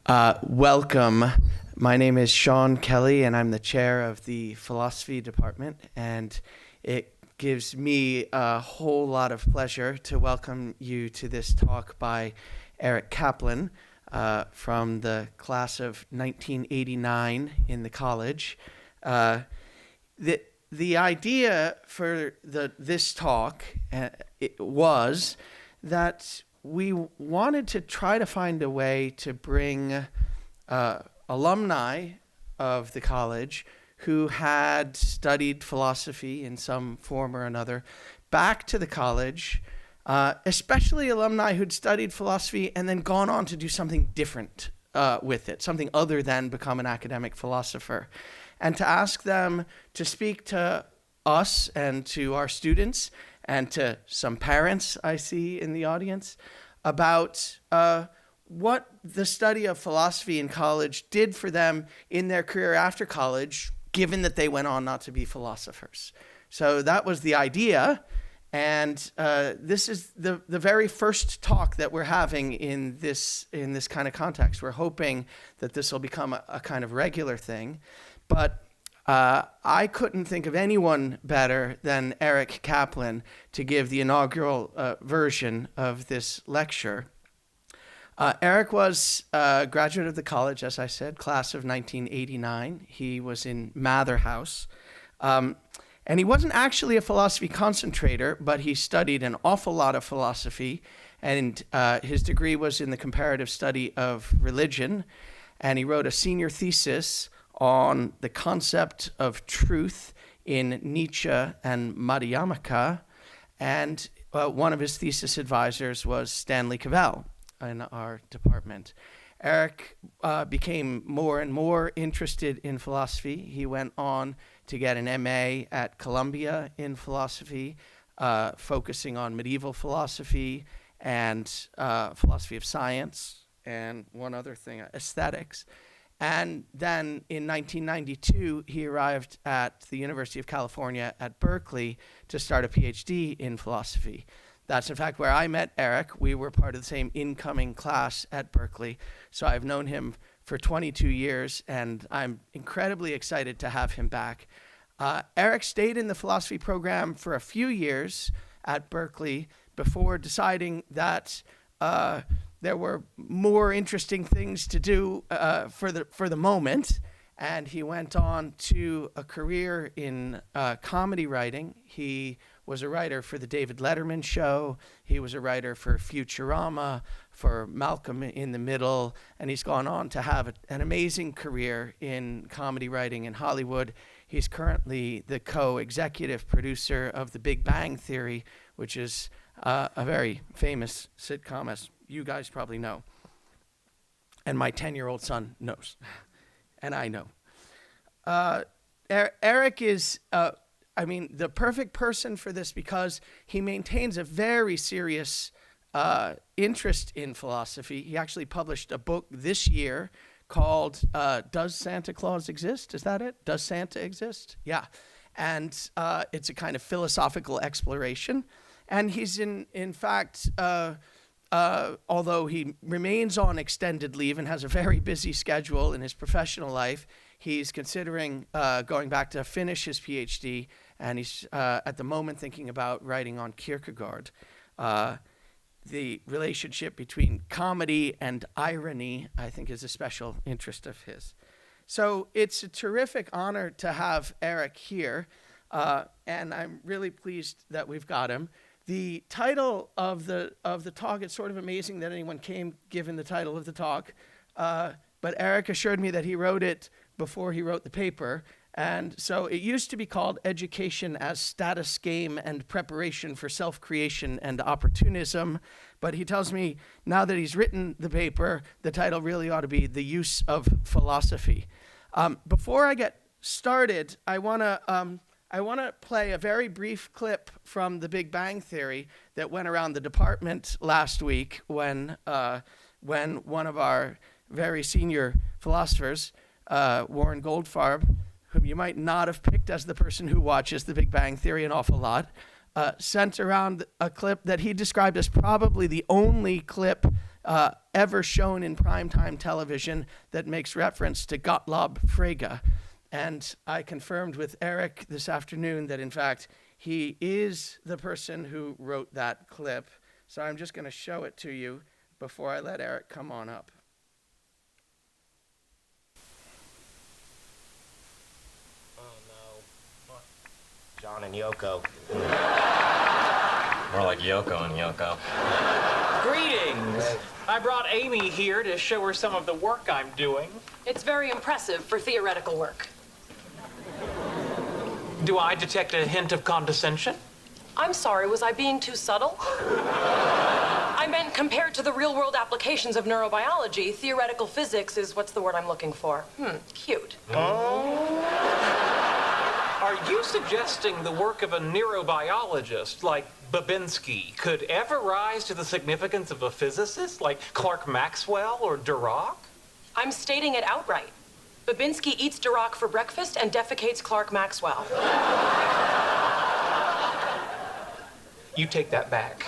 Welcome. My name is Sean Kelly, and I'm the chair of the philosophy department. And it gives me a whole lot of pleasure to welcome you to this talk by Eric Kaplan from the class of 1989 in the college. The idea for this talk was that we wanted to try to find a way to bring alumni of the college who had studied philosophy in some form or another back to the college, especially alumni who'd studied philosophy and then gone on to do something different with it, something other than become an academic philosopher, and to ask them to speak to us and to our students and to some parents I see in the audience about what the study of philosophy in college did for them in their career after college, given that they went on not to be philosophers. So that was the idea, and this is the very first talk that we're having in this kind of context. We're hoping that this will become a kind of regular thing, but I couldn't think of anyone better than Eric Kaplan to give the inaugural version of this lecture. Eric was a graduate of the college, as I said, class of 1989. He was in Mather House. And he wasn't actually a philosophy concentrator, but he studied an awful lot of philosophy. And his degree was in the comparative study of religion. And he wrote a senior thesis on the concept of truth in Nietzsche and Madhyamaka, and one of his thesis advisors was Stanley Cavell in our department. Eric became more and more interested in philosophy. He went on to get an MA at Columbia in philosophy, focusing on medieval philosophy and philosophy of science, and one other thing, aesthetics. And then in 1992, he arrived at the University of California at Berkeley to start a Ph.D. in philosophy. That's in fact where I met Eric. We were part of the same incoming class at Berkeley. So I've known him for 22 years, and I'm incredibly excited to have him back. Eric stayed in the philosophy program for a few years at Berkeley before deciding that there were more interesting things to do for the moment, and he went on to a career in comedy writing. He was a writer for the David Letterman show. He was a writer for Futurama, for Malcolm in the Middle, and he's gone on to have an amazing career in comedy writing in Hollywood. He's currently the co-executive producer of The Big Bang Theory, which is a very famous sitcom, as you guys probably know. And my 10-year-old son knows. And I know. Eric is, the perfect person for this because he maintains a very serious interest in philosophy. He actually published a book this year called Does Santa Claus Exist? Is that it? Does Santa Exist? Yeah. And it's a kind of philosophical exploration. And he's in fact, although he remains on extended leave and has a very busy schedule in his professional life, he's considering going back to finish his PhD, and he's at the moment thinking about writing on Kierkegaard. The relationship between comedy and irony, I think, is a special interest of his. So it's a terrific honor to have Eric here, and I'm really pleased that we've got him. The title of the talk, it's sort of amazing that anyone came given the title of the talk, but Eric assured me that he wrote it before he wrote the paper, and so it used to be called Education as Status Game and Preparation for Self-Creation and Opportunism, but he tells me now that he's written the paper, the title really ought to be The Use of Philosophy. Before I get started, I want to play a very brief clip from The Big Bang Theory that went around the department last week when one of our very senior philosophers, Warren Goldfarb, whom you might not have picked as the person who watches The Big Bang Theory an awful lot, sent around a clip that he described as probably the only clip ever shown in primetime television that makes reference to Gottlob Frege. And I confirmed with Eric this afternoon that, in fact, he is the person who wrote that clip. So I'm just going to show it to you before I let Eric come on up. Oh, no. What? John and Yoko. More like Yoko and Yoko. Greetings! I brought Amy here to show her some of the work I'm doing. It's very impressive for theoretical work. Do I detect a hint of condescension? I'm sorry, was I being too subtle? I meant compared to the real-world applications of neurobiology, theoretical physics is what's the word I'm looking for? Cute. Are you suggesting the work of a neurobiologist like Babinski could ever rise to the significance of a physicist like Clark Maxwell or Dirac? I'm stating it outright. Babinski eats Dirac for breakfast and defecates Clark Maxwell. You take that back.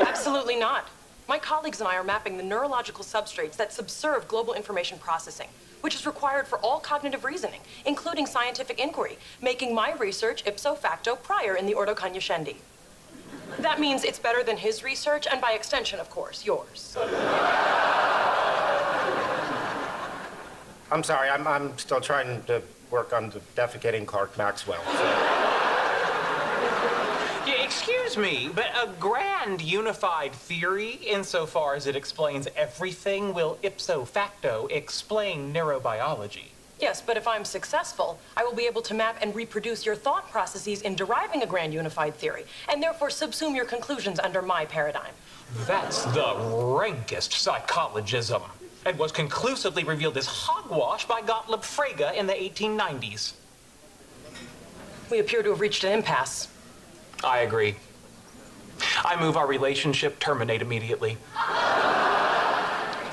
Absolutely not. My colleagues and I are mapping the neurological substrates that subserve global information processing, which is required for all cognitive reasoning, including scientific inquiry, making my research ipso facto prior in the Ordo Cognoscendi. That means it's better than his research, and by extension, of course, yours. I'm sorry, I'm still trying to work on defecating Clark Maxwell. Yeah, excuse me, but a grand unified theory, insofar as it explains everything, will ipso facto explain neurobiology. Yes, but if I'm successful, I will be able to map and reproduce your thought processes in deriving a grand unified theory, and therefore subsume your conclusions under my paradigm. That's the rankest psychologism, and was conclusively revealed as hogwash by Gottlob Frege in the 1890s. We appear to have reached an impasse. I agree. I move our relationship terminate immediately.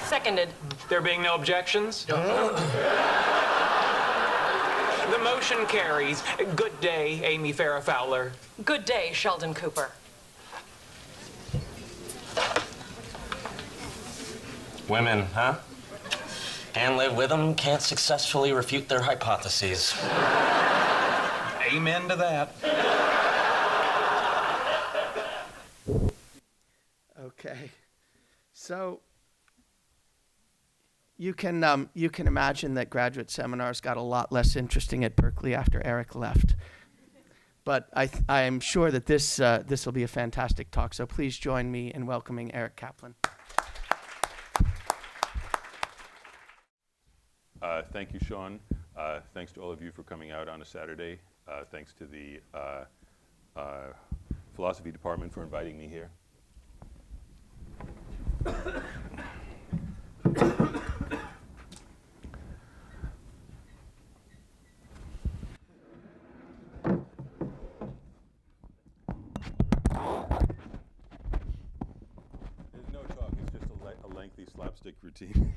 Seconded. There being no objections? The motion carries. Good day, Amy Farrah Fowler. Good day, Sheldon Cooper. Women, huh? Can't live with them, can't successfully refute their hypotheses. Amen to that. Okay, so you can imagine that graduate seminars got a lot less interesting at Berkeley after Eric left. But I am sure that this will be a fantastic talk. So please join me in welcoming Eric Kaplan. Thank you, Sean. Thanks to all of you for coming out on a Saturday. Thanks to the philosophy department for inviting me here. There's no talk, it's just a lengthy slapstick routine.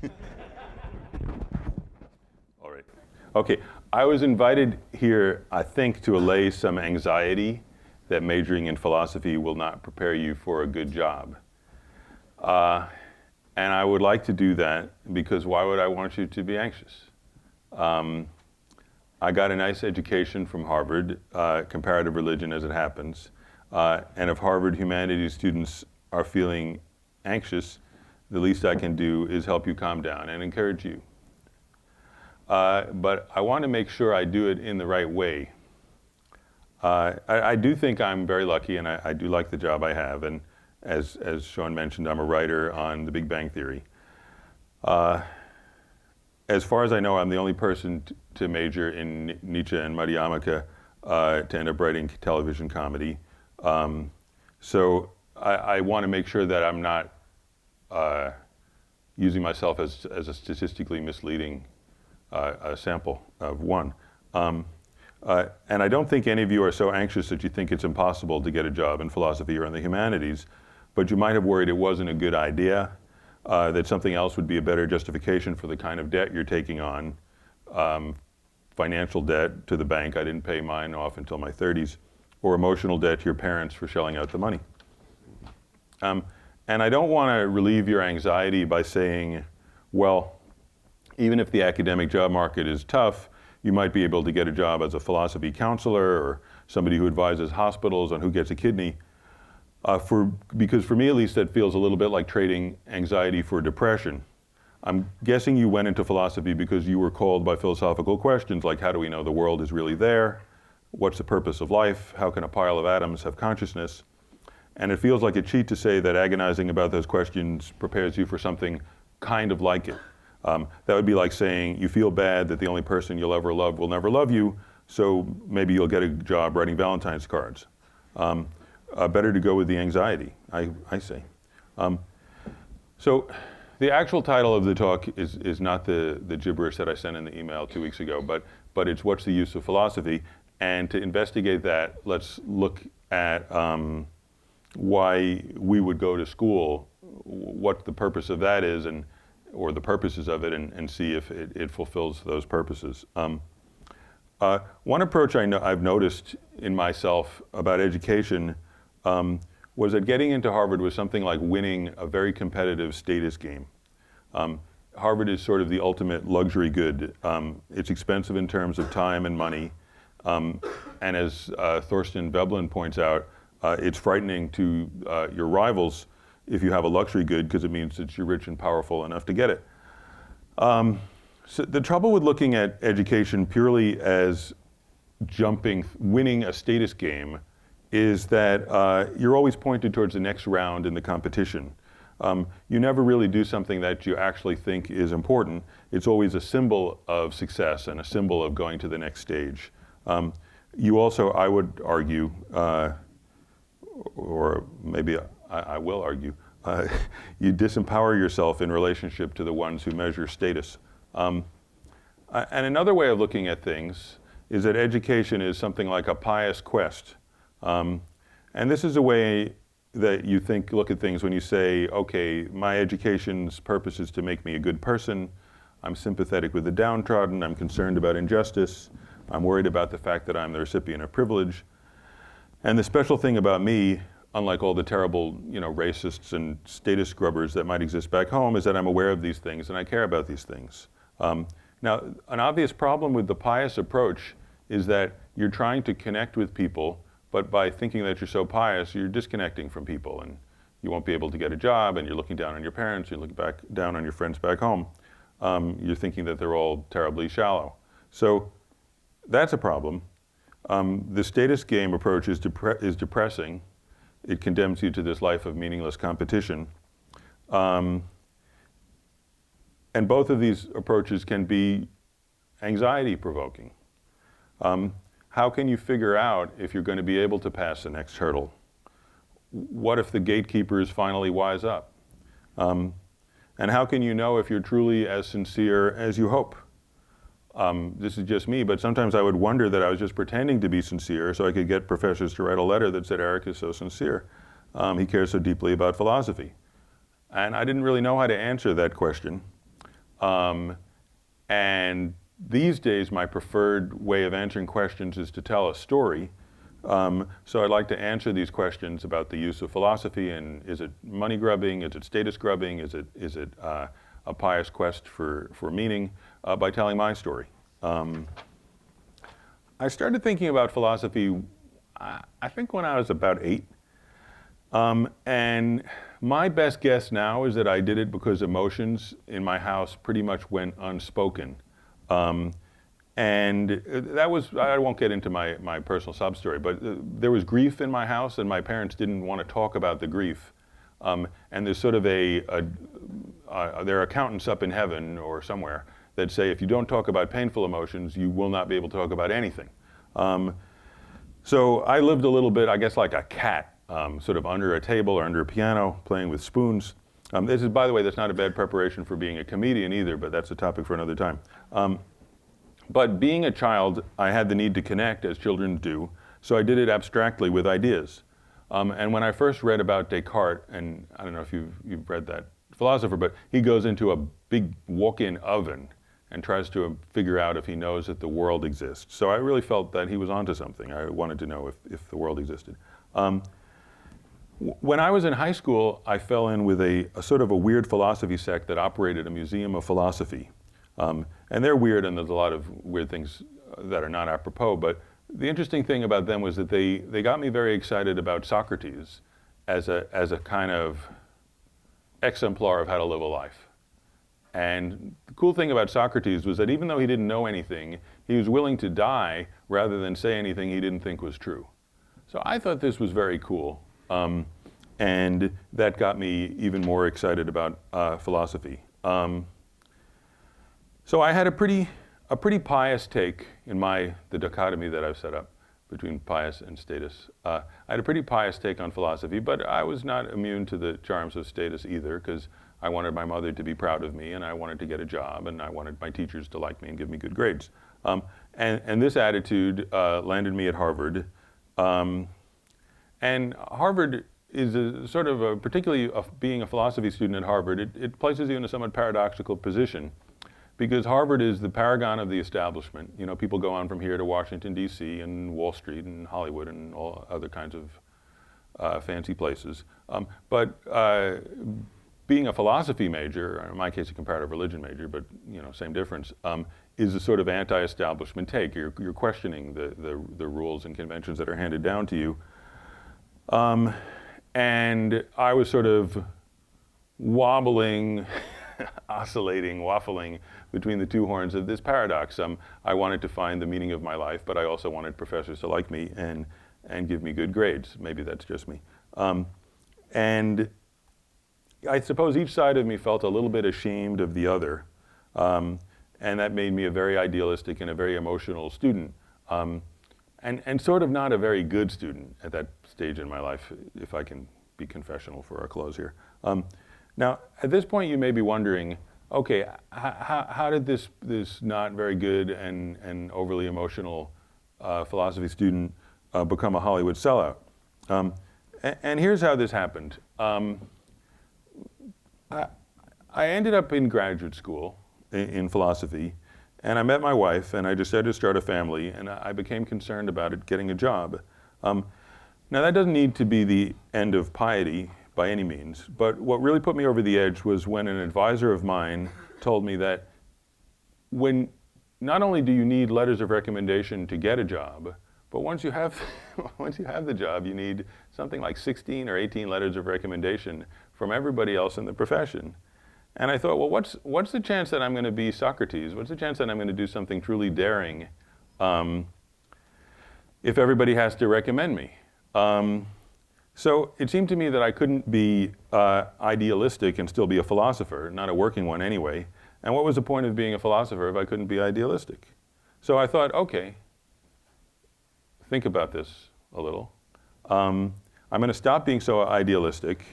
All right. Okay, I was invited here, I think, to allay some anxiety that majoring in philosophy will not prepare you for a good job. And I would like to do that because why would I want you to be anxious? I got a nice education from Harvard, comparative religion as it happens. And if Harvard humanities students are feeling anxious, the least I can do is help you calm down and encourage you. But I want to make sure I do it in the right way. I do think I'm very lucky, and I do like the job I have. And as Sean mentioned, I'm a writer on The Big Bang Theory. As far as I know, I'm the only person to major in Nietzsche and Madhyamaka to end up writing television comedy. So I want to make sure that I'm not using myself as a statistically misleading a sample of one. And I don't think any of you are so anxious that you think it's impossible to get a job in philosophy or in the humanities, but you might have worried it wasn't a good idea, that something else would be a better justification for the kind of debt you're taking on, financial debt to the bank. I didn't pay mine off until my 30s, or emotional debt to your parents for shelling out the money. And And I don't want to relieve your anxiety by saying, well, even if the academic job market is tough, you might be able to get a job as a philosophy counselor or somebody who advises hospitals on who gets a kidney. Because for me at least, that feels a little bit like trading anxiety for depression. I'm guessing you went into philosophy because you were called by philosophical questions like, how do we know the world is really there? What's the purpose of life? How can a pile of atoms have consciousness? And it feels like a cheat to say that agonizing about those questions prepares you for something kind of like it. That would be like saying you feel bad that the only person you'll ever love will never love you, so maybe you'll get a job writing Valentine's cards. Better to go with the anxiety, I say. So the actual title of the talk is not the gibberish that I sent in the email 2 weeks ago, but it's What's the Use of Philosophy? And to investigate that, let's look at why we would go to school, what the purpose of that is, or the purposes of it, and see if it fulfills those purposes. One approach I've noticed in myself about education was that getting into Harvard was something like winning a very competitive status game. Harvard is sort of the ultimate luxury good. It's expensive in terms of time and money. And as Thorsten Veblen points out, it's frightening to your rivals if you have a luxury good, because it means that you're rich and powerful enough to get it. So the trouble with looking at education purely as winning a status game is that you're always pointed towards the next round in the competition. You never really do something that you actually think is important. It's always a symbol of success and a symbol of going to the next stage. You also, I would argue, or maybe I will argue, you disempower yourself in relationship to the ones who measure status. And another way of looking at things is that education is something like a pious quest. And this is a way that you look at things when you say, okay, my education's purpose is to make me a good person. I'm sympathetic with the downtrodden. I'm concerned about injustice. I'm worried about the fact that I'm the recipient of privilege. And the special thing about me, unlike all the terrible, racists and status scrubbers that might exist back home, is that I'm aware of these things and I care about these things. Now, an obvious problem with the pious approach is that you're trying to connect with people, but by thinking that you're so pious, you're disconnecting from people, and you won't be able to get a job, and you're looking down on your parents, you're looking down on your friends back home. You're thinking that they're all terribly shallow. So that's a problem. The status game approach is depressing. It condemns you to this life of meaningless competition. And both of these approaches can be anxiety-provoking. How can you figure out if you're going to be able to pass the next hurdle? What if the gatekeepers finally wise up? And how can you know if you're truly as sincere as you hope? This is just me, but sometimes I would wonder that I was just pretending to be sincere so I could get professors to write a letter that said, Eric is so sincere. He cares so deeply about philosophy. And I didn't really know how to answer that question. And these days, my preferred way of answering questions is to tell a story. So I'd like to answer these questions about the use of philosophy, and is it money grubbing, is it status grubbing, is it a pious quest for meaning, by telling my story. I started thinking about philosophy, I think when I was about 8. And my best guess now is that I did it because emotions in my house pretty much went unspoken. And that was, I won't get into my personal sob story, but there was grief in my house and my parents didn't want to talk about the grief. And there's sort of there are accountants up in heaven or somewhere that say if you don't talk about painful emotions, you will not be able to talk about anything. So I lived a little bit, I guess, like a cat, sort of under a table or under a piano, playing with spoons. This is, by the way, that's not a bad preparation for being a comedian either, but that's a topic for another time. But being a child, I had the need to connect, as children do, so I did it abstractly with ideas. And when I first read about Descartes, and I don't know if you've read that philosopher, but he goes into a big walk-in oven and tries to figure out if he knows that the world exists. So I really felt that he was onto something. I wanted to know if the world existed. When I was in high school, I fell in with a sort of a weird philosophy sect that operated a museum of philosophy. And they're weird, and there's a lot of weird things that are not apropos, but the interesting thing about them was that they got me very excited about Socrates as a kind of exemplar of how to live a life. And the cool thing about Socrates was that even though he didn't know anything, he was willing to die rather than say anything he didn't think was true. So I thought this was very cool. And that got me even more excited about philosophy. So I had a pretty pious take in the dichotomy that I've set up between pious and status. I had a pretty pious take on philosophy, but I was not immune to the charms of status either, because I wanted my mother to be proud of me, and I wanted to get a job, and I wanted my teachers to like me and give me good grades. And this attitude landed me at Harvard. And Harvard is particularly being a philosophy student at Harvard, it places you in a somewhat paradoxical position, because Harvard is the paragon of the establishment. You know, people go on from here to Washington, D.C. and Wall Street and Hollywood and all other kinds of fancy places. But being a philosophy major, or in my case a comparative religion major, but you know, same difference, is a sort of anti-establishment take. You're questioning the rules and conventions that are handed down to you. And I was sort of wobbling, oscillating, waffling between the two horns of this paradox. I wanted to find the meaning of my life, but I also wanted professors to like me and give me good grades. Maybe that's just me. And I suppose each side of me felt a little bit ashamed of the other. And that made me a very idealistic and a very emotional student. And sort of not a very good student at that stage in my life, if I can be confessional for our close here. Now, at this point, you may be wondering, okay, how did this not very good and overly emotional philosophy student become a Hollywood sellout? And here's how this happened. I ended up in graduate school in philosophy, and I met my wife, and I decided to start a family, and I became concerned about it getting a job. Now, that doesn't need to be the end of piety by any means, but what really put me over the edge was when an advisor of mine told me that when not only do you need letters of recommendation to get a job, but once you have the job, you need something like 16 or 18 letters of recommendation from everybody else in the profession. And I thought, well, what's the chance that I'm going to be Socrates? What's the chance that I'm going to do something truly daring if everybody has to recommend me? So it seemed to me that I couldn't be idealistic and still be a philosopher, not a working one anyway. And what was the point of being a philosopher if I couldn't be idealistic? So I thought, okay, think about this a little. I'm going to stop being so idealistic,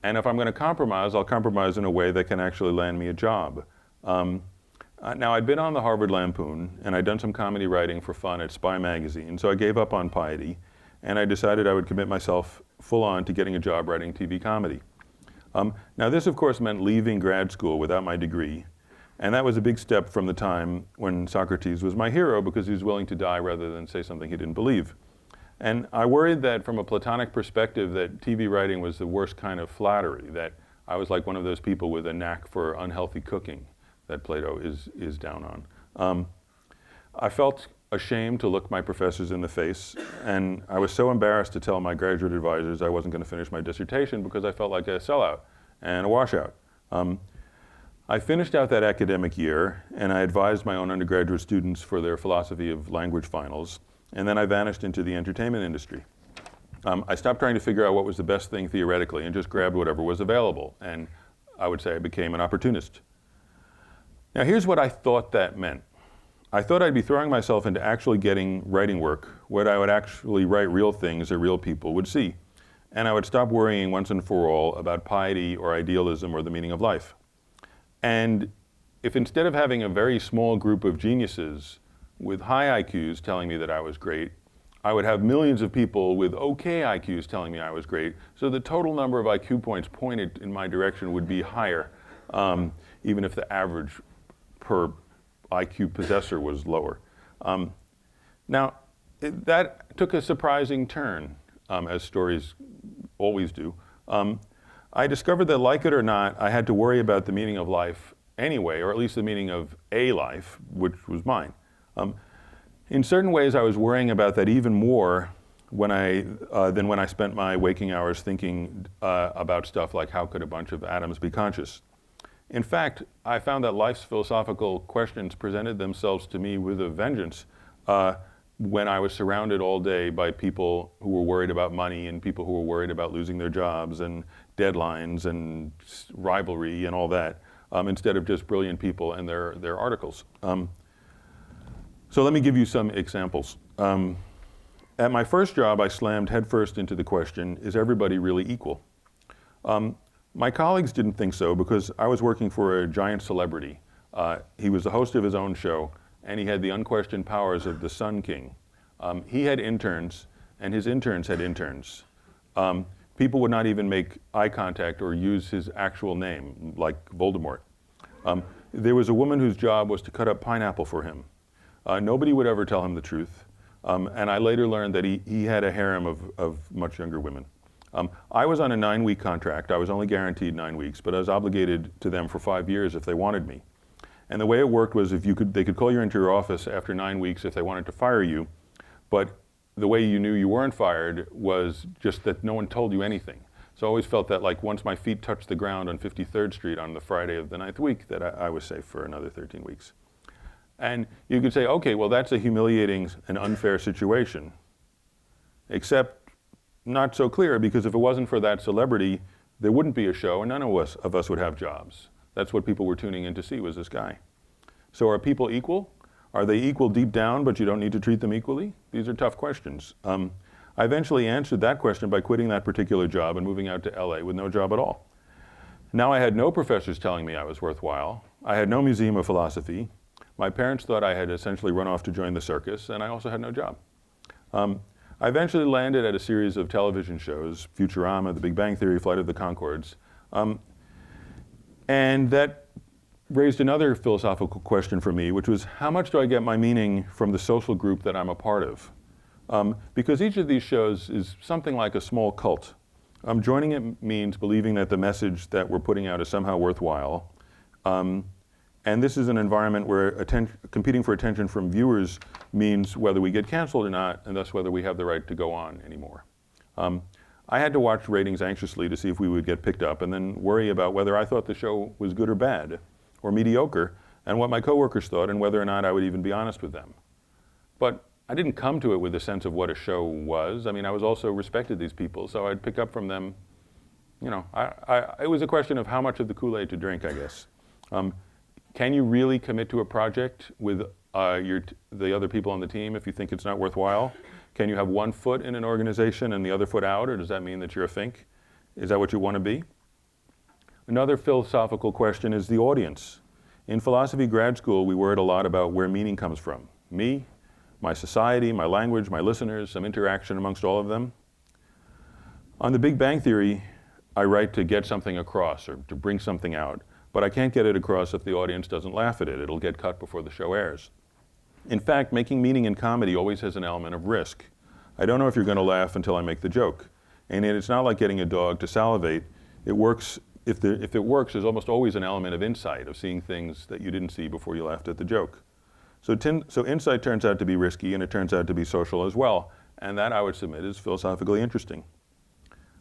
and if I'm going to compromise, I'll compromise in a way that can actually land me a job. Now, I'd been on the Harvard Lampoon, and I'd done some comedy writing for fun at Spy magazine, so I gave up on piety, and I decided I would commit myself full on to getting a job writing TV comedy. Now, this, of course, meant leaving grad school without my degree, and that was a big step from the time when Socrates was my hero because he was willing to die rather than say something he didn't believe. And I worried that from a Platonic perspective that TV writing was the worst kind of flattery, that I was like one of those people with a knack for unhealthy cooking that Plato is down on. I felt ashamed to look my professors in the face, and I was so embarrassed to tell my graduate advisors I wasn't going to finish my dissertation because I felt like a sellout and a washout. I finished out that academic year, and I advised my own undergraduate students for their philosophy of language finals, and then I vanished into the entertainment industry. I stopped trying to figure out what was the best thing theoretically and just grabbed whatever was available, and I would say I became an opportunist. Now, here's what I thought that meant. I thought I'd be throwing myself into actually getting writing work, where I would actually write real things that real people would see, and I would stop worrying once and for all about piety or idealism or the meaning of life. And if instead of having a very small group of geniuses with high IQs telling me that I was great, I would have millions of people with okay IQs telling me I was great, so the total number of IQ points pointed in my direction would be higher, even if the average per IQ possessor was lower. Now, that took a surprising turn as stories always do. I discovered that, like it or not, I had to worry about the meaning of life anyway, or at least the meaning of a life, which was mine. In certain ways, I was worrying about that even more than when I spent my waking hours thinking about stuff like how could a bunch of atoms be conscious. In fact, I found that life's philosophical questions presented themselves to me with a vengeance when I was surrounded all day by people who were worried about money and people who were worried about losing their jobs and deadlines and rivalry and all that, instead of just brilliant people and their articles. So let me give you some examples. At my first job, I slammed headfirst into the question, is everybody really equal? My colleagues didn't think so because I was working for a giant celebrity. He was the host of his own show, and he had the unquestioned powers of the Sun King. He had interns, and his interns had interns. People would not even make eye contact or use his actual name, like Voldemort. There was a woman whose job was to cut up pineapple for him. Nobody would ever tell him the truth. And I later learned that he had a harem of much younger women. I was on a 9-week contract. I was only guaranteed 9 weeks, but I was obligated to them for 5 years if they wanted me. And the way it worked was they could call you into your office after 9 weeks if they wanted to fire you, but the way you knew you weren't fired was just that no one told you anything. So I always felt that like once my feet touched the ground on 53rd Street on the Friday of the 9th week, that I was safe for another 13 weeks. And you could say, okay, well, that's a humiliating and unfair situation. Except not so clear, because if it wasn't for that celebrity, there wouldn't be a show and none of us would have jobs. That's what people were tuning in to see, was this guy. So are people equal? Are they equal deep down, but you don't need to treat them equally? These are tough questions. I eventually answered that question by quitting that particular job and moving out to LA with no job at all. Now I had no professors telling me I was worthwhile. I had no museum of philosophy. My parents thought I had essentially run off to join the circus, and I also had no job. I eventually landed at a series of television shows, Futurama, The Big Bang Theory, Flight of the Conchords, and that raised another philosophical question for me, which was, how much do I get my meaning from the social group that I'm a part of? Because each of these shows is something like a small cult. Joining it means believing that the message that we're putting out is somehow worthwhile. And this is an environment where competing for attention from viewers means whether we get canceled or not, and thus whether we have the right to go on anymore. I had to watch ratings anxiously to see if we would get picked up, and then worry about whether I thought the show was good or bad, or mediocre, and what my coworkers thought, and whether or not I would even be honest with them. But I didn't come to it with a sense of what a show was. I mean, I was also respected these people, so I'd pick up from them, you know, it was a question of how much of the Kool-Aid to drink, I guess. Can you really commit to a project with the other people on the team if you think it's not worthwhile? Can you have one foot in an organization and the other foot out, or does that mean that you're a fink? Is that what you want to be? Another philosophical question is the audience. In philosophy grad school, we worried a lot about where meaning comes from. Me, my society, my language, my listeners, some interaction amongst all of them. On The Big Bang Theory, I write to get something across or to bring something out, but I can't get it across if the audience doesn't laugh at it. It'll get cut before the show airs. In fact, making meaning in comedy always has an element of risk. I don't know if you're going to laugh until I make the joke. And it's not like getting a dog to salivate. It works. If it works, there's almost always an element of insight, of seeing things that you didn't see before you laughed at the joke. So insight turns out to be risky, and it turns out to be social as well. And that, I would submit, is philosophically interesting.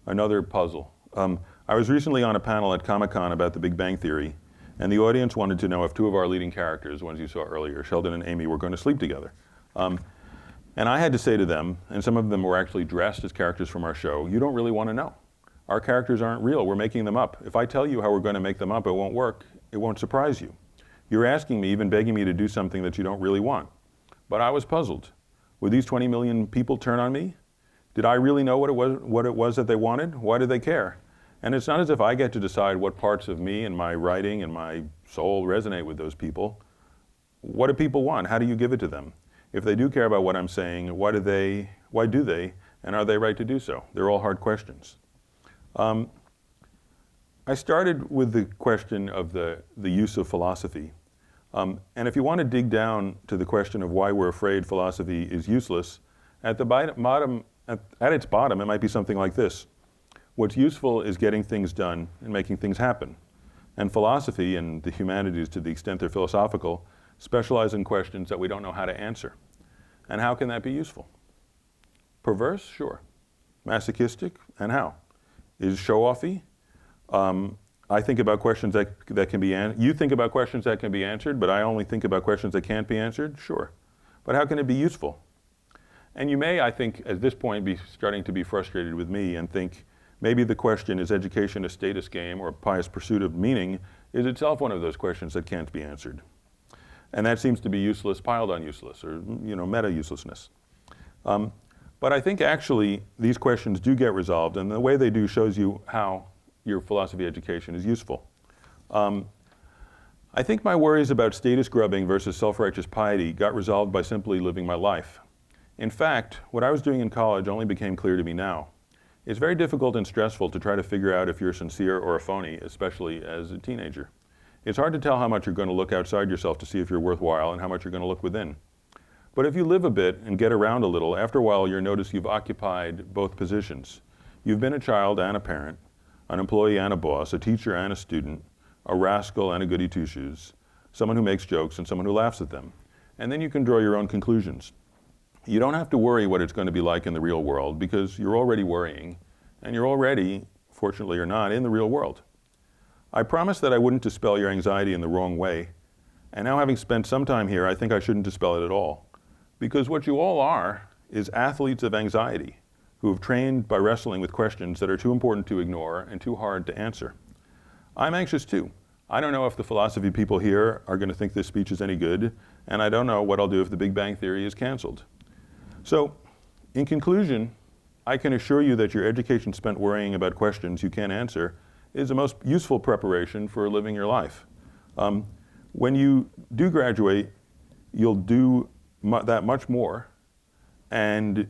Another puzzle. I was recently on a panel at Comic-Con about The Big Bang Theory, and the audience wanted to know if two of our leading characters, ones you saw earlier, Sheldon and Amy, were going to sleep together. And I had to say to them, and some of them were actually dressed as characters from our show, you don't really want to know. Our characters aren't real, we're making them up. If I tell you how we're going to make them up, it won't work, it won't surprise you. You're asking me, even begging me to do something that you don't really want. But I was puzzled. Would these 20 million people turn on me? Did I really know what it was that they wanted? Why did they care? And it's not as if I get to decide what parts of me and my writing and my soul resonate with those people. What do people want? How do you give it to them? If they do care about what I'm saying, why do they, and are they right to do so? They're all hard questions. I started with the question of the use of philosophy. And if you want to dig down to the question of why we're afraid philosophy is useless, at its bottom, it might be something like this. What's useful is getting things done and making things happen. And philosophy and the humanities, to the extent they're philosophical, specialize in questions that we don't know how to answer. And how can that be useful? Perverse? Sure. Masochistic? And how? Is show-offy? I think about questions that can be answered. You think about questions that can be answered, but I only think about questions that can't be answered? Sure. But how can it be useful? And you may, I think, at this point, be starting to be frustrated with me and think maybe the question, is education a status game or a pious pursuit of meaning, is itself one of those questions that can't be answered. And that seems to be useless piled on useless, or meta-uselessness. But I think actually these questions do get resolved, and the way they do shows you how your philosophy education is useful. I think my worries about status grubbing versus self-righteous piety got resolved by simply living my life. In fact, what I was doing in college only became clear to me now. It's very difficult and stressful to try to figure out if you're sincere or a phony, especially as a teenager. It's hard to tell how much you're going to look outside yourself to see if you're worthwhile and how much you're going to look within. But if you live a bit and get around a little, after a while you'll notice you've occupied both positions. You've been a child and a parent, an employee and a boss, a teacher and a student, a rascal and a goody two-shoes, someone who makes jokes and someone who laughs at them. And then you can draw your own conclusions. You don't have to worry what it's going to be like in the real world because you're already worrying, and you're already, fortunately or not, in the real world. I promised that I wouldn't dispel your anxiety in the wrong way, and now having spent some time here, I think I shouldn't dispel it at all. Because what you all are is athletes of anxiety who have trained by wrestling with questions that are too important to ignore and too hard to answer. I'm anxious too. I don't know if the philosophy people here are going to think this speech is any good, and I don't know what I'll do if the Big Bang Theory is canceled. So, in conclusion, I can assure you that your education spent worrying about questions you can't answer is the most useful preparation for living your life. When you do graduate, you'll do that much more, and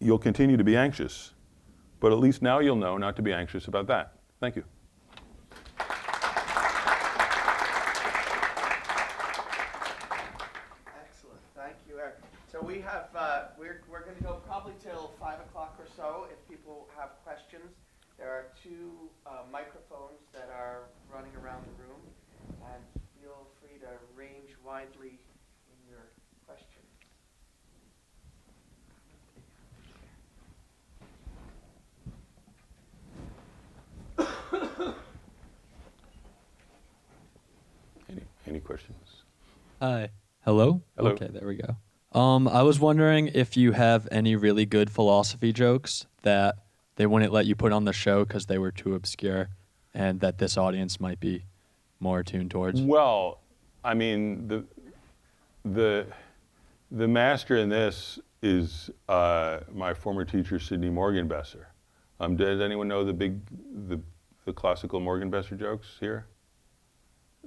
you'll continue to be anxious. But at least now you'll know not to be anxious about that. Thank you. Excellent, thank you, Eric. So we have, we're going to go probably till 5 o'clock or so if people have questions. There are two microphones that are running around the room, and feel free to range widely in your questions. Any questions? Hi. Hello? Hello. Okay, there we go. I was wondering if you have any really good philosophy jokes that they wouldn't let you put on the show because they were too obscure and that this audience might be more attuned towards. Well, I mean, the master in this is my former teacher, Sidney Morgenbesser. Does anyone know the classical Morgenbesser jokes here?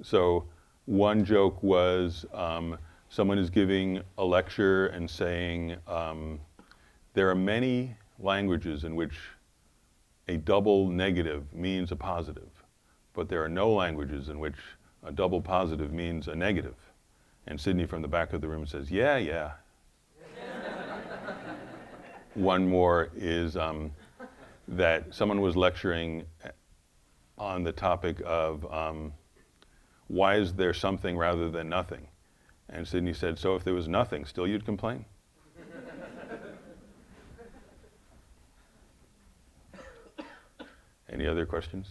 So one joke was someone is giving a lecture and saying there are many languages in which a double negative means a positive, but there are no languages in which a double positive means a negative. And Sidney from the back of the room says, yeah, yeah. One more is that someone was lecturing on the topic of why is there something rather than nothing? And Sidney said, so if there was nothing, still you'd complain? Any other questions?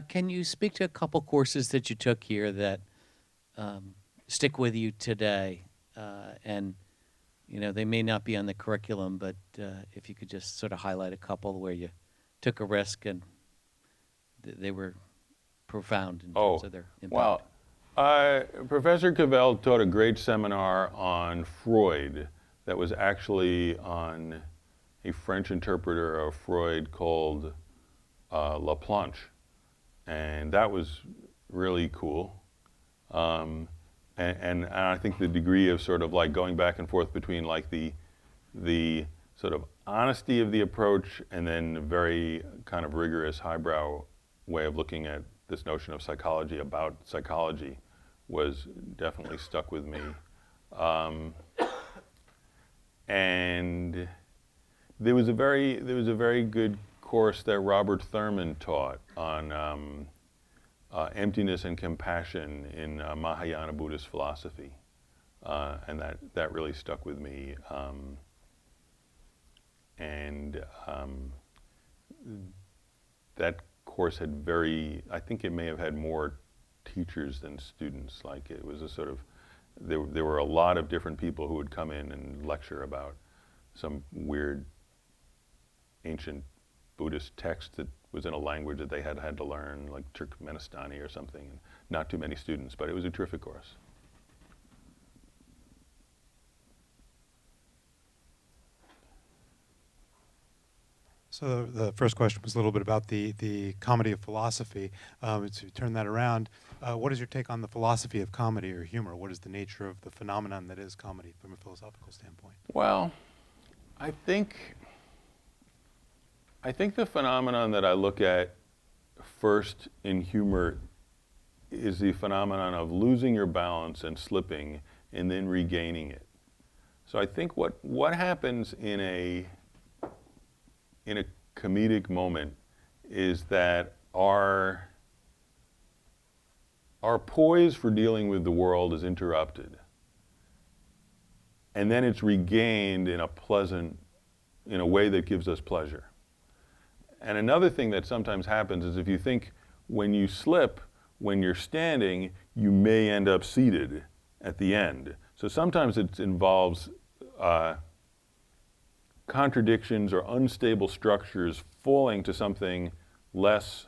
Can you speak to a couple courses that you took here that stick with you today? And they may not be on the curriculum, but if you could just sort of highlight a couple where you took a risk and they were profound in terms of their impact. Well, Professor Cavell taught a great seminar on Freud that was actually on a French interpreter of Freud called Laplanche. And that was really cool. And I think the degree of sort of like going back and forth between like the sort of honesty of the approach and then a very kind of rigorous highbrow way of looking at this notion of psychology about psychology was definitely stuck with me. and there was a very good course that Robert Thurman taught on emptiness and compassion in Mahayana Buddhist philosophy, and that really stuck with me. That course had I think it may have had more teachers than students. Like it was a sort of, there were a lot of different people who would come in and lecture about some weird ancient Buddhist text that was in a language that they had to learn, like Turkmenistani or something, and not too many students, but it was a terrific course. So the first question was a little bit about the comedy of philosophy. To turn that around, what is your take on the philosophy of comedy or humor? What is the nature of the phenomenon that is comedy from a philosophical standpoint? Well, I think the phenomenon that I look at first in humor is the phenomenon of losing your balance and slipping and then regaining it. So I think what happens in a comedic moment is that our poise for dealing with the world is interrupted. And then it's regained in a way that gives us pleasure. And another thing that sometimes happens is if you think when you slip, when you're standing, you may end up seated at the end. So sometimes it involves contradictions or unstable structures falling to something less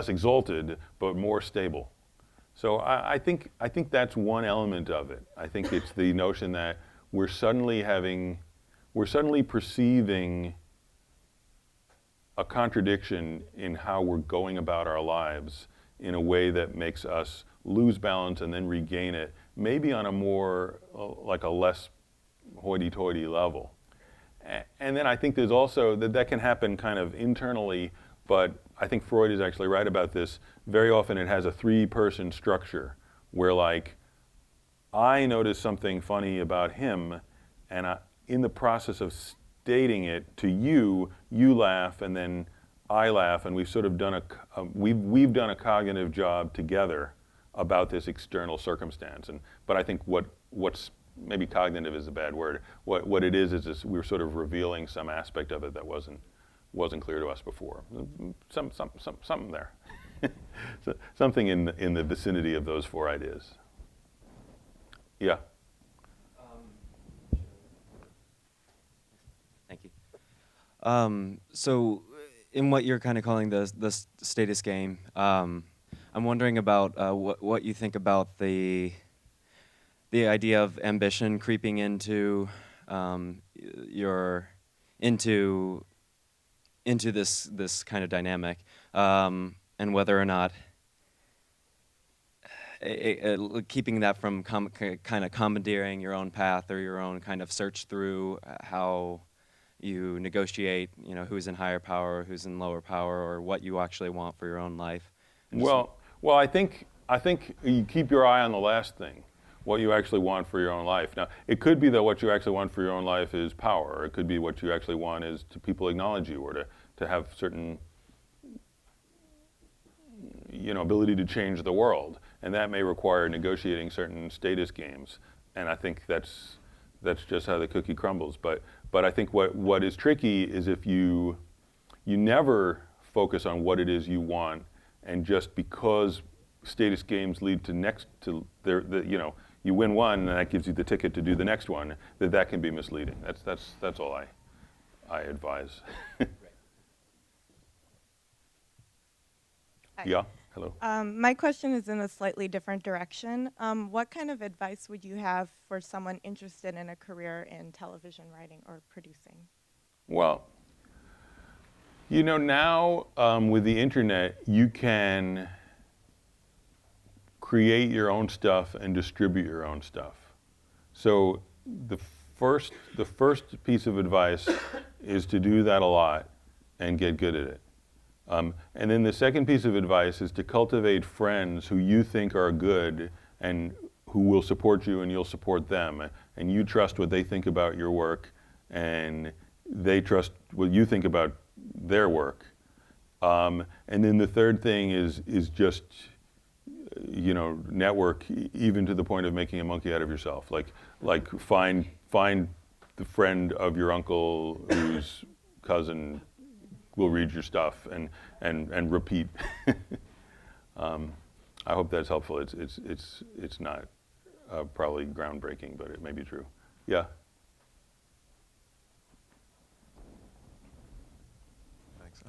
exalted, but more stable. So I think that's one element of it. I think it's the notion that we're suddenly perceiving a contradiction in how we're going about our lives in a way that makes us lose balance and then regain it, maybe on a more, like a less hoity-toity level. And then I think there's also, that can happen kind of internally, but I think Freud is actually right about this. Very often it has a three-person structure where like, I notice something funny about him, and in the process of stating it to you, you laugh, and then I laugh, and we've sort of done we've done a cognitive job together about this external circumstance. But I think what's maybe cognitive is a bad word. What it is we're sort of revealing some aspect of it that wasn't clear to us before. Something there, so, something in the vicinity of those four ideas. Yeah. Thank you. So, in what you're kind of calling the status game, I'm wondering about what you think about the idea of ambition creeping into into this kind of dynamic, and whether or not keeping that from kind of commandeering your own path or your own kind of search through how you negotiate, who's in higher power, who's in lower power, or what you actually want for your own life. Well, I think you keep your eye on the last thing, what you actually want for your own life. Now, it could be that what you actually want for your own life is power, or it could be what you actually want is to people acknowledge you, or to have certain ability to change the world. And that may require negotiating certain status games. And I think that's just how the cookie crumbles. But I think what is tricky is if you never focus on what it is you want, and just because status games lead to you win one and that gives you the ticket to do the next one, that can be misleading. That's all I advise. Yeah. Hello. My question is in a slightly different direction. What kind of advice would you have for someone interested in a career in television writing or producing? Well, now with the internet, you can create your own stuff and distribute your own stuff. So the first piece of advice is to do that a lot and get good at it. And then the second piece of advice is to cultivate friends who you think are good and who will support you and you'll support them. And you trust what they think about your work and they trust what you think about their work. And then the third thing is just, network even to the point of making a monkey out of yourself. Like find the friend of your uncle whose cousin will read your stuff and repeat. I hope that's helpful. It's not probably groundbreaking, but it may be true. Yeah. Thanks.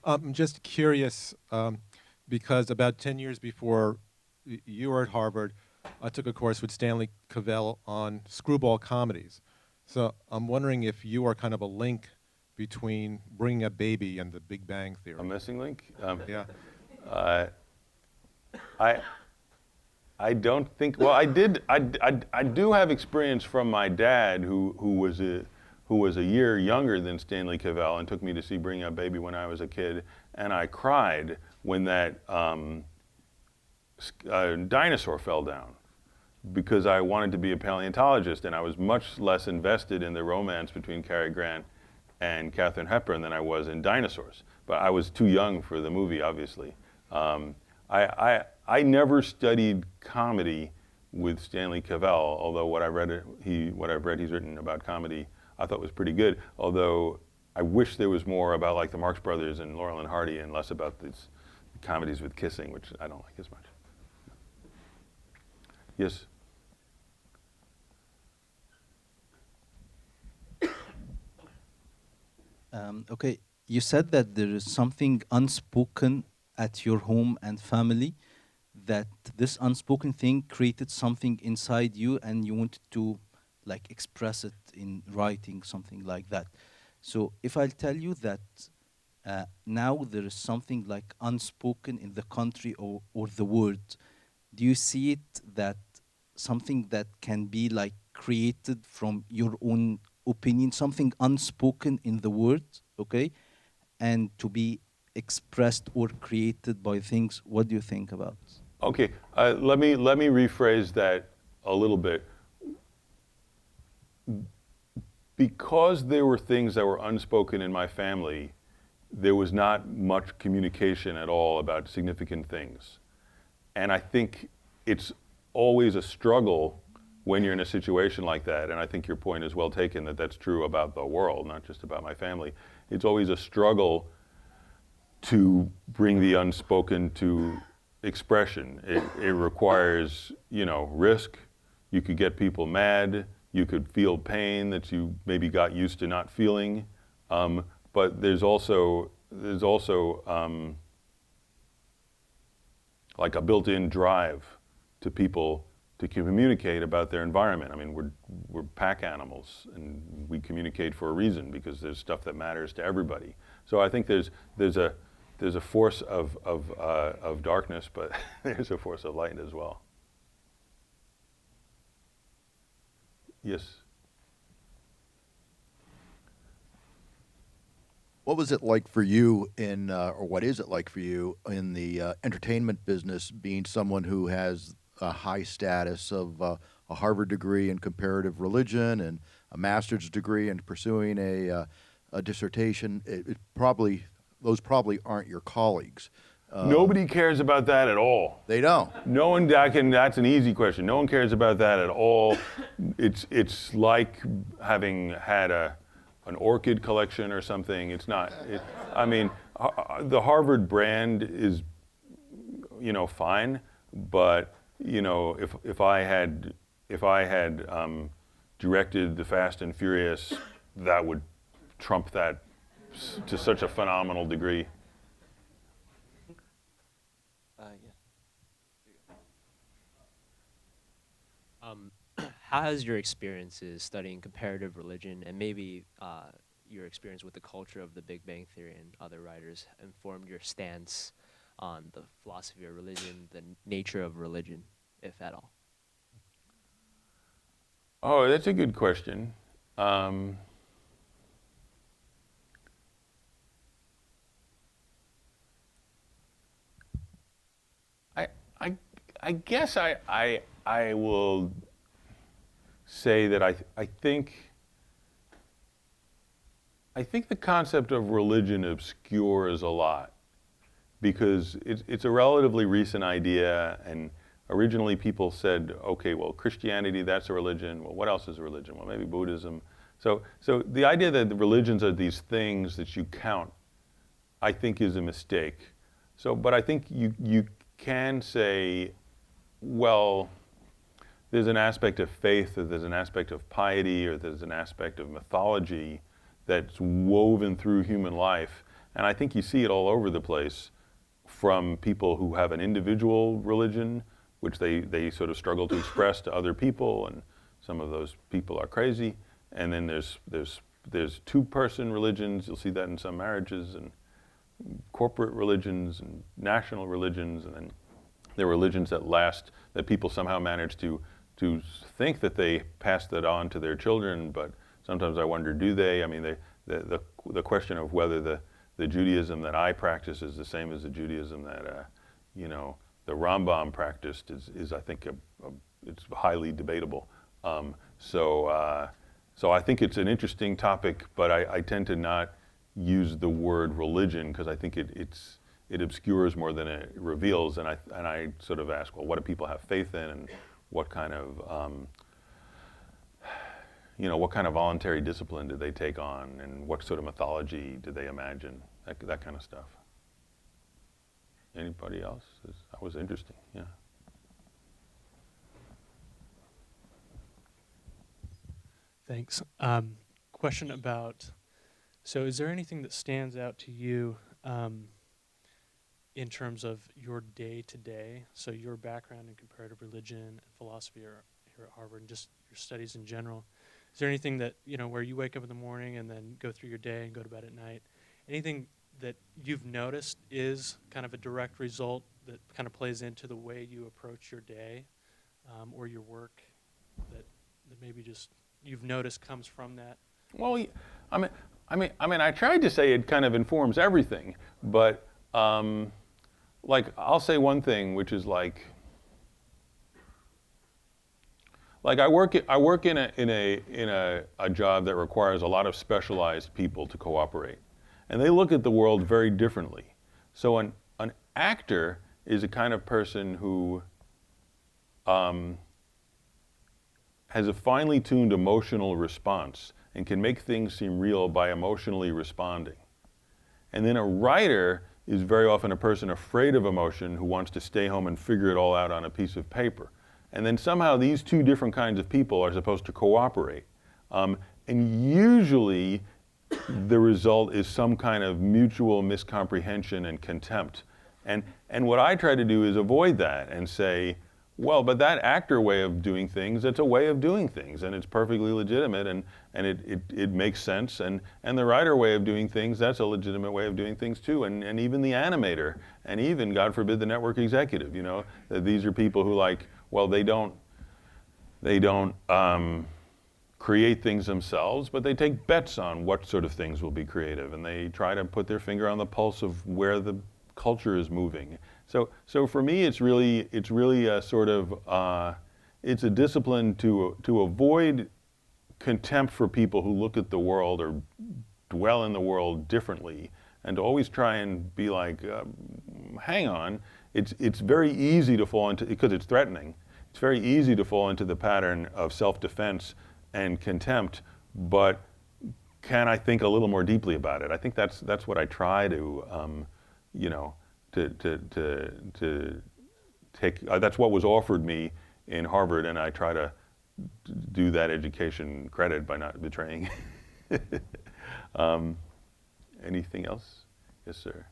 I'm just curious because about 10 years before you were at Harvard, I took a course with Stanley Cavell on screwball comedies. So I'm wondering if you are kind of a link between Bringing Up Baby and The Big Bang Theory. A missing link? Yeah. I don't think. Well, I did. I do have experience from my dad, who was a year younger than Stanley Cavell, and took me to see Bring Up Baby when I was a kid, and I cried when that dinosaur fell down, because I wanted to be a paleontologist, and I was much less invested in the romance between Cary Grant and Katharine Hepburn than I was in dinosaurs. But I was too young for the movie, obviously. I never studied comedy with Stanley Cavell, although what I've read he's written about comedy I thought was pretty good. Although I wish there was more about like the Marx Brothers and Laurel and Hardy and less about these comedies with kissing, which I don't like as much. Yes? Okay, you said that there is something unspoken at your home and family, that this unspoken thing created something inside you and you wanted to like express it in writing, something like that. So if I tell you that now there is something like unspoken in the country or the world, do you see it that something that can be like created from your own opinion, something unspoken in the word, okay, and to be expressed or created by things? What do you think about? Okay, let me rephrase that a little bit. Because there were things that were unspoken in my family, there was not much communication at all about significant things. And I think it's always a struggle when you're in a situation like that, and I think your point is well taken that that's true about the world, not just about my family. It's always a struggle to bring the unspoken to expression. It requires, risk. You could get people mad. You could feel pain that you maybe got used to not feeling. But there's also like a built-in drive to people to communicate about their environment. I mean, we're pack animals, and we communicate for a reason because there's stuff that matters to everybody. So I think there's a force of darkness, but there's a force of light as well. Yes. What was it like for you or what is it like for you in the entertainment business, being someone who has a high status of a Harvard degree in comparative religion and a master's degree and pursuing a dissertation? Those probably aren't your colleagues. Nobody cares about that at all. They don't. No one. That's an easy question. No one cares about that at all. It's like having had an orchid collection or something. It's not. I mean, the Harvard brand is, fine, but if I had directed the Fast and Furious, that would trump that to such a phenomenal degree. How has your experiences studying comparative religion and maybe your experience with the culture of the Big Bang Theory and other writers informed your stance on the philosophy of religion, the nature of religion, if at all? Oh, that's a good question. I guess I will say that I think the concept of religion obscures a lot because it's a relatively recent idea, and originally people said, okay, well, Christianity, that's a religion. Well, what else is a religion? Well, maybe Buddhism. So the idea that the religions are these things that you count, I think is a mistake. But I think you can say, well, there's an aspect of faith, or there's an aspect of piety, or there's an aspect of mythology that's woven through human life. And I think you see it all over the place, from people who have an individual religion, which they sort of struggle to express to other people, and some of those people are crazy. And then there's two-person religions. You'll see that in some marriages, and corporate religions, and national religions, and then there are religions that last, that people somehow manage to think that they pass that on to their children, but sometimes I wonder, do they? I mean, the question of whether the Judaism that I practice is the same as the Judaism that the Rambam practiced is I think it's highly debatable. So I think it's an interesting topic, but I tend to not use the word religion because I think it obscures more than it reveals, and I sort of ask, well, what do people have faith in, and what kind of what kind of voluntary discipline do they take on, and what sort of mythology do they imagine, that kind of stuff. Anybody else? That was interesting, yeah. Thanks. Question about, so is there anything that stands out to you in terms of your day-to-day, so your background in comparative religion and philosophy here at Harvard, and just your studies in general? Is there anything that, where you wake up in the morning and then go through your day and go to bed at night, anything that you've noticed is kind of a direct result that kind of plays into the way you approach your day or your work that maybe just you've noticed comes from that? Well, I tried to say it kind of informs everything, but like I'll say one thing, which is like I work in a job that requires a lot of specialized people to cooperate, and they look at the world very differently. So an actor is a kind of person who has a finely tuned emotional response and can make things seem real by emotionally responding. And then a writer is very often a person afraid of emotion who wants to stay home and figure it all out on a piece of paper. And then somehow these two different kinds of people are supposed to cooperate. And usually the result is some kind of mutual miscomprehension and contempt. And what I try to do is avoid that and say, well, but that actor way of doing things, it's a way of doing things, and it's perfectly legitimate, and it makes sense. And the writer way of doing things, that's a legitimate way of doing things too. And even the animator, and even, God forbid, the network executive, that these are people who they don't create things themselves, but they take bets on what sort of things will be creative, and they try to put their finger on the pulse of where the culture is moving. So for me, it's really a sort of it's a discipline to avoid contempt for people who look at the world or dwell in the world differently, and to always try and be like, hang on, it's very easy to fall into, because it's threatening. It's very easy to fall into the pattern of self-defense and contempt, but can I think a little more deeply about it? I think that's what I try to to take, that's what was offered me in Harvard, and I try to do that education credit by not betraying. Anything else? Yes, sir.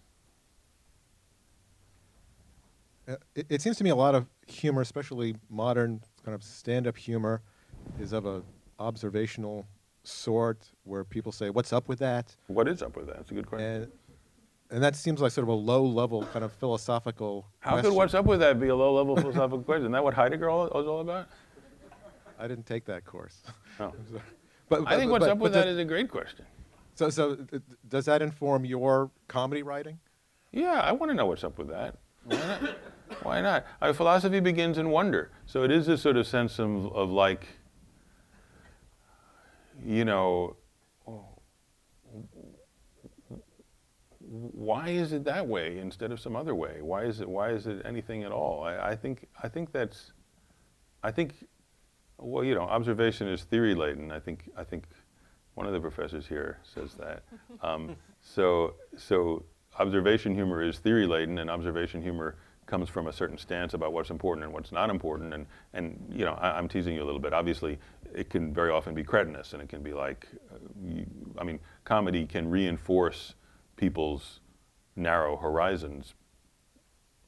It seems to me a lot of humor, especially modern kind of stand-up humor, is of a observational sort, where people say, "What's up with that?" What is up with that? That's a good question. And that seems like sort of a low-level kind of philosophical How question. could what's up with that be a low-level philosophical question? Isn't that what Heidegger was all about? I didn't take that course. Oh. But I think what's up with that is a great question. So does that inform your comedy writing? Yeah, I want to know what's up with that. Why not? Why not? Philosophy begins in wonder. So it is a sort of sense of like, you know, why is it that way instead of some other way? Why is it anything at all? I think well, you know, observation is theory laden. I think one of the professors here says that. So observation humor is theory laden, and observation humor comes from a certain stance about what's important and what's not important. And you know, I'm teasing you a little bit. Obviously, it can very often be cretinous, and it can be like, I mean, comedy can reinforce people's narrow horizons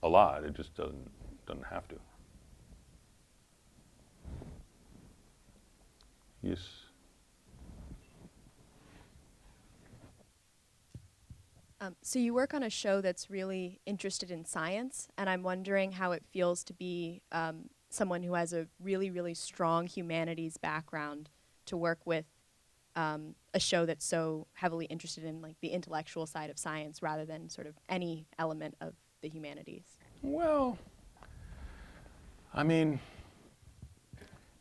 a lot. It just doesn't have to. Yes. So you work on a show that's really interested in science, and I'm wondering how it feels to be someone who has a really, really strong humanities background to work with a show that's so heavily interested in like the intellectual side of science rather than sort of any element of the humanities. Well, I mean,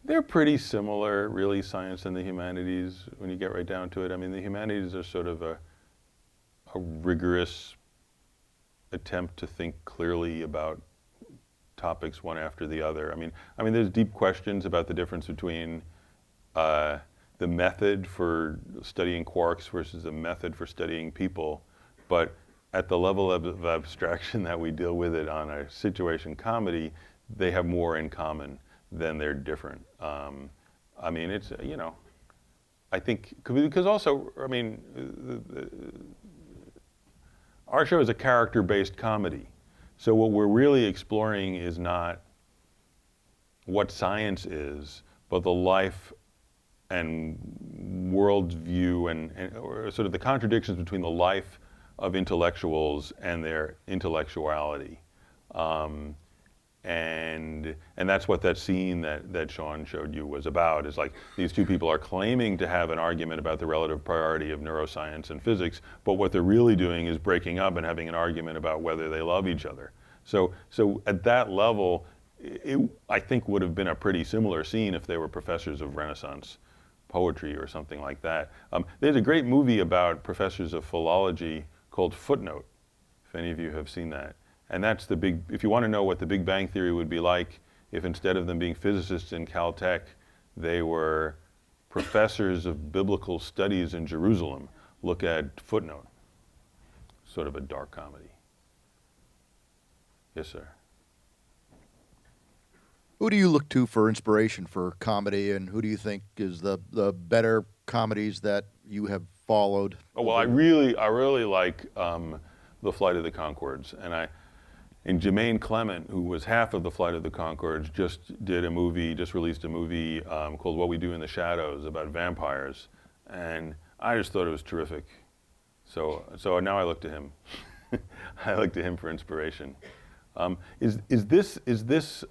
they're pretty similar, really, science and the humanities, when you get right down to it. I mean, the humanities are sort of a rigorous attempt to think clearly about topics one after the other. I mean, there's deep questions about the difference between the method for studying quarks versus the method for studying people, but at the level of abstraction that we deal with it on a situation comedy, they have more in common than they're different. I mean, it's, you know, I think, because also, I mean, our show is a character-based comedy. So what we're really exploring is not what science is, but the life and worldview and or sort of the contradictions between the life of intellectuals and their intellectuality. And that's what that scene that Sean showed you was about, is like these two people are claiming to have an argument about the relative priority of neuroscience and physics, but what they're really doing is breaking up and having an argument about whether they love each other. So at that level, it, I think, would have been a pretty similar scene if they were professors of Renaissance poetry or something like that. There's a great movie about professors of philology called Footnote, if any of you have seen that. And that's the big, if you want to know what the Big Bang Theory would be like if instead of them being physicists in Caltech, they were professors of biblical studies in Jerusalem, look at Footnote. Sort of a dark comedy. Yes, sir. Who do you look to for inspiration for comedy, and who do you think is the better comedies that you have followed? Oh, well, I really like The Flight of the Conchords, and Jermaine Clement, who was half of The Flight of the Conchords, just released a movie called What We Do in the Shadows about vampires, and I just thought it was terrific. So now I look to him. I look to him for inspiration. Is this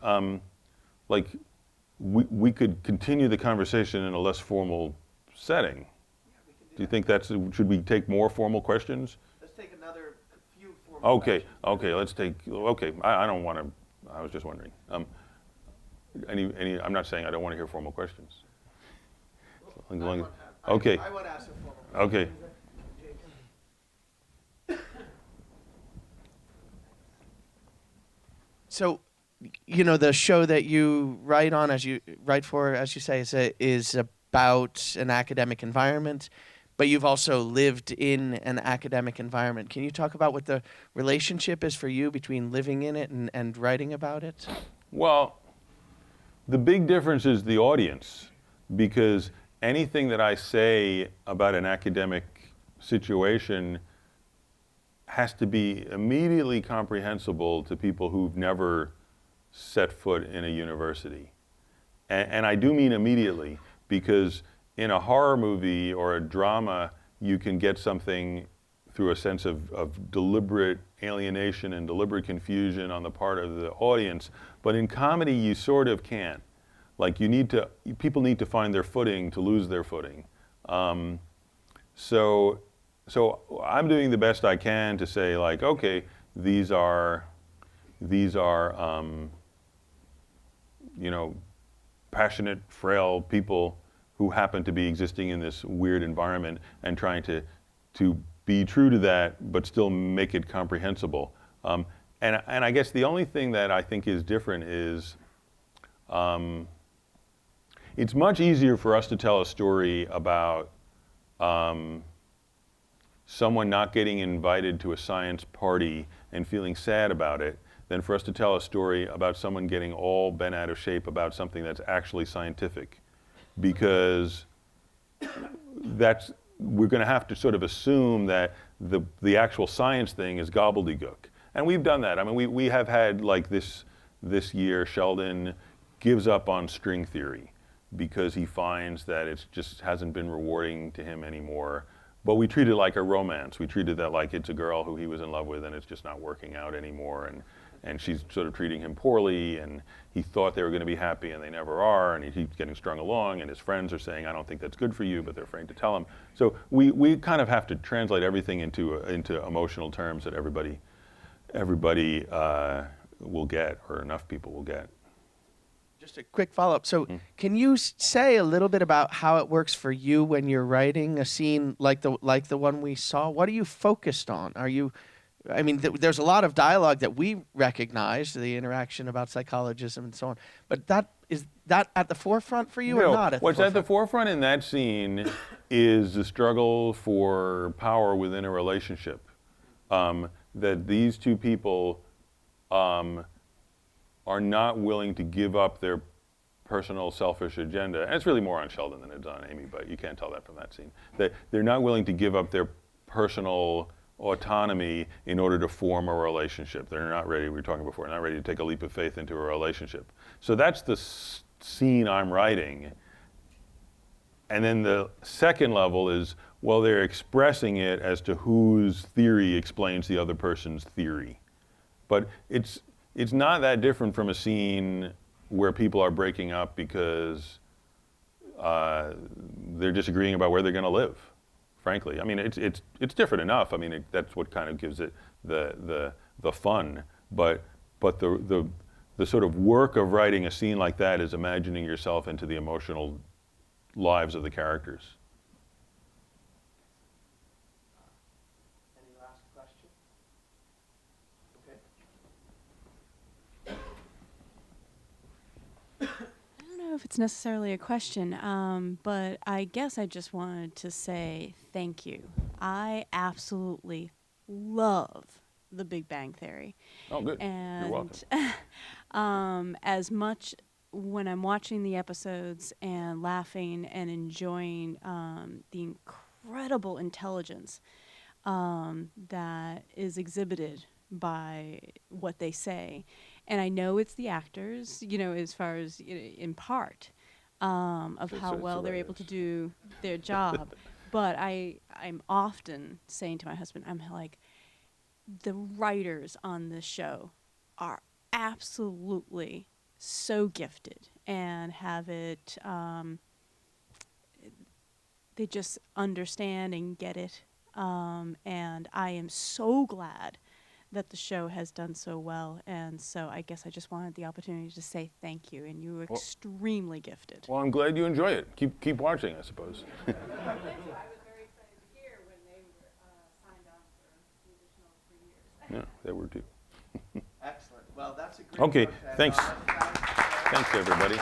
like we could continue the conversation in a less formal setting? Do you think should we take more formal questions? Let's take another few formal questions. Okay, let's take, I don't want to, I was just wondering. I'm not saying I don't want to hear formal questions. Okay. I want to ask a formal question. Okay. So, you know, the show that you write for, as you say, is about an academic environment, but you've also lived in an academic environment. Can you talk about what the relationship is for you between living in it and writing about it? Well, the big difference is the audience, because anything that I say about an academic situation has to be immediately comprehensible to people who've never set foot in a university. And I do mean immediately, because in a horror movie or a drama, you can get something through a sense of deliberate alienation and deliberate confusion on the part of the audience. But in comedy, you sort of can't. Like people need to find their footing to lose their footing. So I'm doing the best I can to say, like, okay, these are these are, you know, passionate, frail people who happen to be existing in this weird environment and trying to be true to that, but still make it comprehensible. And I guess the only thing that I think is different is it's much easier for us to tell a story about someone not getting invited to a science party and feeling sad about it than for us to tell a story about someone getting all bent out of shape about something that's actually scientific. Because we're going to have to sort of assume that the actual science thing is gobbledygook. And we've done that. I mean, we have had, like this year, Sheldon gives up on string theory because he finds that it just hasn't been rewarding to him anymore. But we treat it like a romance. We treated that like it's a girl who he was in love with and it's just not working out anymore. And she's sort of treating him poorly, and he thought they were going to be happy and they never are, and he keeps getting strung along, and his friends are saying, I don't think that's good for you, but they're afraid to tell him. So we kind of have to translate everything into emotional terms that everybody will get, or enough people will get. Just a quick follow-up. So can you say a little bit about how it works for you when you're writing a scene like the one we saw? What are you focused on? I mean, there's a lot of dialogue that we recognize, the interaction about psychologism and so on. But is that at the forefront for you, or not? What's at the forefront in that scene is the struggle for power within a relationship. That these two people are not willing to give up their personal selfish agenda. And it's really more on Sheldon than it's on Amy, but you can't tell that from that scene. That they're not willing to give up their personal autonomy in order to form a relationship. They're not ready, we were talking before, not ready to take a leap of faith into a relationship. So that's the scene I'm writing. And then the second level is, well, they're expressing it as to whose theory explains the other person's theory. But it's not that different from a scene where people are breaking up because they're disagreeing about where they're going to live. Frankly, I mean, it's different enough. I mean, that's what kind of gives it the fun. But the sort of work of writing a scene like that is imagining yourself into the emotional lives of the characters. Any last question? Okay. I don't know if it's necessarily a question, but I guess I just wanted to say thank you. I absolutely love The Big Bang Theory. Oh, good. And you're welcome. As much when I'm watching the episodes and laughing and enjoying the incredible intelligence that is exhibited by what they say. And I know it's the actors, as far as in part of how well they're able to do their job. But I'm often saying to my husband, I'm like, the writers on this show are absolutely so gifted and have it, they just understand and get it. And I am so glad that the show has done so well, and so I guess I just wanted the opportunity to say thank you, and you were extremely gifted. Well, I'm glad you enjoy it. Keep watching, I suppose. I was very excited to hear when they were signed on for the additional 3 years. Yeah, they were too. Excellent. Well, that's a great Okay, book, and, thanks. Thanks, everybody.